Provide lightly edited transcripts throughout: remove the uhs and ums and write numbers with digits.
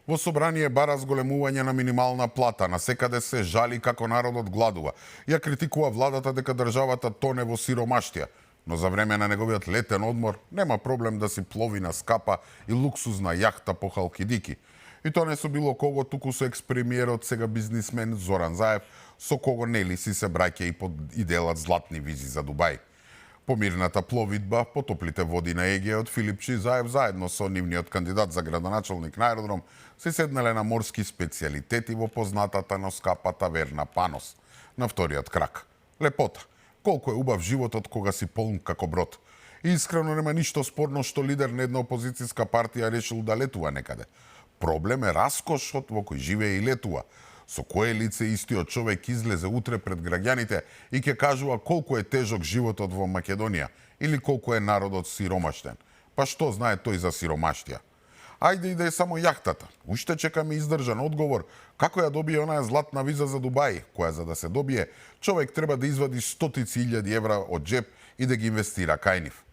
Во собрание бара зголемување на минимална плата, на секаде се жали како народот гладува. Ја критикува владата дека државата тоне во сиромаштија, но за време на неговиот летен одмор нема проблем да си плови на скапа и луксузна јахта по Халкидики. И тоа не со било кого, туку со екс-премиерот, сега бизнисмен Зоран Заев, со кого нели си се браќа и делат златни визи за Дубај. По мирната пловидба, по топлите води на Егеот, Филипче и Заев заедно со нивниот кандидат за градоначалник на аеродром се седнале на морски специјалитети во познатата но скапа таверна Панос. На вториот крак. Лепота. Колку е убав животот кога си полн како брод. И искрено нема ништо спорно што лидер на една опозицијска партија решил да летува некаде. Проблем е раскошот во кој живее и летува. Со кое лице истиот човек излезе утре пред граѓаните и ќе кажува колку е тежок животот во Македонија или колку е народот сиромаштен. Па што знае тој за сиромаштија? Ајде и да е само јахтата. Уште чекаме издржан одговор како ја добие онаа златна виза за Дубај, која за да се добие, човек треба да извади стотици илјади евра од джеб и да ги инвестира кај нив.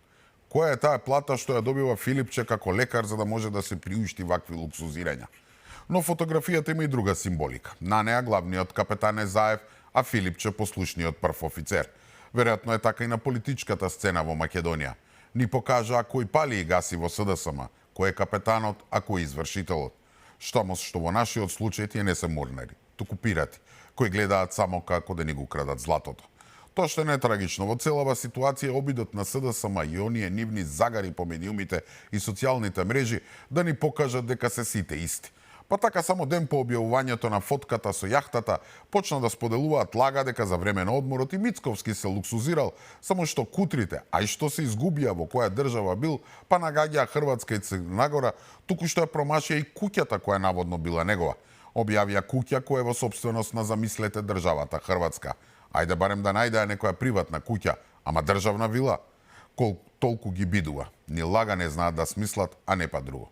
Која е таа плата што ја добива Филипче како лекар за да може да се приушти вакви луксузирања? Но фотографијата има и друга символика. На неа главниот капетан е Заев, а Филипче послушниот прв офицер. Веројатно е така и на политичката сцена во Македонија. Ни покажа кој пали и гаси во СДСМ, кој е капетанот, а кој извршителот. Што во нашиот случај тие не се морнари, туку пирати, кои гледаат само како да ни го крадат златото. Тоа што не е трагично, во целава ситуација обидот на СДСМ и оние нивни загари по медиумите и социјалните мрежи да ни покажат дека се сите исти. Па така само ден по објавувањето на фотката со јахтата, почна да споделуваат лага дека за време на одморот и Мицковски се луксузирал, само што кутрите, а и што се изгубија во која држава бил, па нагаѓаа Хрватска и Црна Гора, туку што ја промашија и куќата која наводно била негова. Објавија куќа која е во сопственост на, замислете, државата Хрватска. Ајде барем да најдеа некоја приватна куќа, ама државна вила. Толку ги бидува. Ни лага не знаат да смислат, а не па друго.